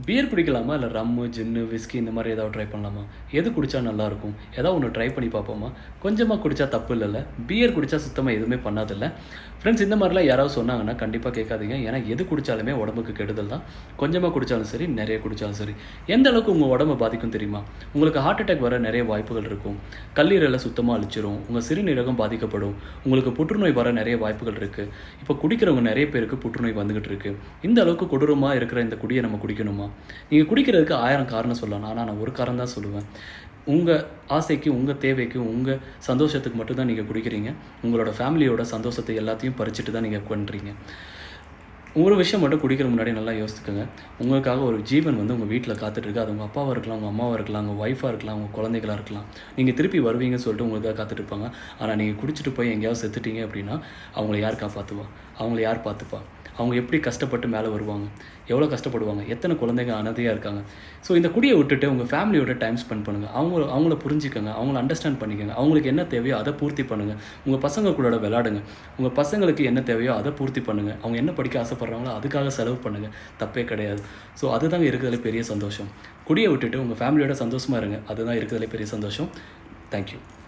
Pier குடிக்கலாமா? இல்ல rum, ஜின்னு, whisky இந்த மாரி ஏதாவது ட்ரை பண்ணலாமா? எது குடிச்சா நல்லாருக்கும்? ஏதாவது ஒண்ணு ட்ரை பண்ணி பார்ப்போமா? கொஞ்சமா குடிச்சா தப்பு இல்லல்ல. பியர் குடிச்சா சுத்தமா எதுவுமே பண்ணாதுல்ல. ஃப்ரெண்ட்ஸ் இந்த மாரிலாம் யாராவது சொன்னாங்கன்னா, கண்டிப்பா கேட்காதீங்க. ஏன்னா எது குடிச்சாலுமே உடம்புக்கு கெடுதல் தான். கொஞ்சமா குடிச்சாலும் சரி, நெறைய குடிச்சாலும் சரி. எந்த அளவுக்கு உங்க உடம்ப பாதிக்கும் தெரியுமா? உங்களுக்கு ஹார்ட் அட்டாக் வர நெறைய வாய்ப்புகள் இருக்கும். கல்லீரல சுத்தமா அழிச்சிரும். உங்க சிறுநீரகம் பாதிக்கப்படும். உங்களுக்கு புற்றுநோய் வர நெறைய வாய்ப்புகள் இருக்கு. இப்ப குடிக்கிறவங்க நெறைய பேருக்கு புற்றுநோய் வந்துகிட்டு இருக்கு. இந்த அளவுக்கு கொடூரமா இருக்கிற இந்த குடிய நம்ம குடிக்கணுமா? நீங்க குடிக்கிறதுக்கு 1000 காரணம் சொல்லலாம். ஆனா நான் ஒரு காரணம் தான் சொல்லுவேன். உங்க ஆசைக்கு, உங்க தேவைக்கு, உங்க சந்தோஷத்துக்கு மட்டும் தான் நீங்க குடிக்கிறீங்க. உங்களோட ஃபேமிலியோட சந்தோஷத்த எல்லாத்தையும் பறிச்சுட்டு தான் நீங்க பண்றீங்க. ஒரு விஷயம் மட்டும் குடிக்கிறதுக்கு முன்னாடி நல்லா யோசித்துக்கங்க. உங்களுக்காக ஒரு ஜீவன் வந்து உங்க வீட்ல காத்துட்டு இருக்கு. அது உங்க அப்பாவா இருக்கலாம், உங்க அம்மாவா இருக்கலாம், உங்க ஒய்ஃபா இருக்கலாம், உங்க குழந்தைகளா இருக்கலாம். நீங்க திருப்பி வருவீங்கன்னு சொல்லிட்டு உங்களுக்காக காத்துட்டு இருப்பாங்க. ஆனா நீங்க குடிச்சிட்டு போய் எங்கேயாவது செத்துட்டீங்க அப்படின்னா, அவங்கள யார் காப்பாத்துவா? அவங்கள யார் பார்த்துப்பா? அவங்க எப்படி கஷ்டப்பட்டு மேல வருவாங்க? எவ்வளோ கஷ்டப்படுவாங்க? எத்தன குழந்தைங்க அனாதையா இருக்காங்க? ஸோ இந்த குடிய விட்டுட்டு உங்க ஃபேமிலியோட டைம் ஸ்பெண்ட் பண்ணுங்க. அவங்கள புரிஞ்சுக்கங்க. அவங்கள அண்டர்ஸ்டாண்ட் பண்ணிக்கங்க. அவங்களுக்கு என்ன தேவையோ அத பூர்த்தி பண்ணுங்க. உங்க பசங்க கூட விளையாடுங்க. உங்க பசங்களுக்கு என்ன தேவையோ அத பூர்த்தி பண்ணுங்க. அவங்க என்ன படிக்க ஆசைப்படுறாங்களோ அதுக்காக செலவு பண்ணுங்க. தப்பே கிடையாது. ஸோ அதுதாங்க இருக்கிறதுலே பெரிய சந்தோஷம். குடிய விட்டுட்டு உங்க ஃபேமிலியோட சந்தோஷமா இருங்க. அதுதான் இருக்கிறதுலே பெரிய சந்தோஷம். Thank you.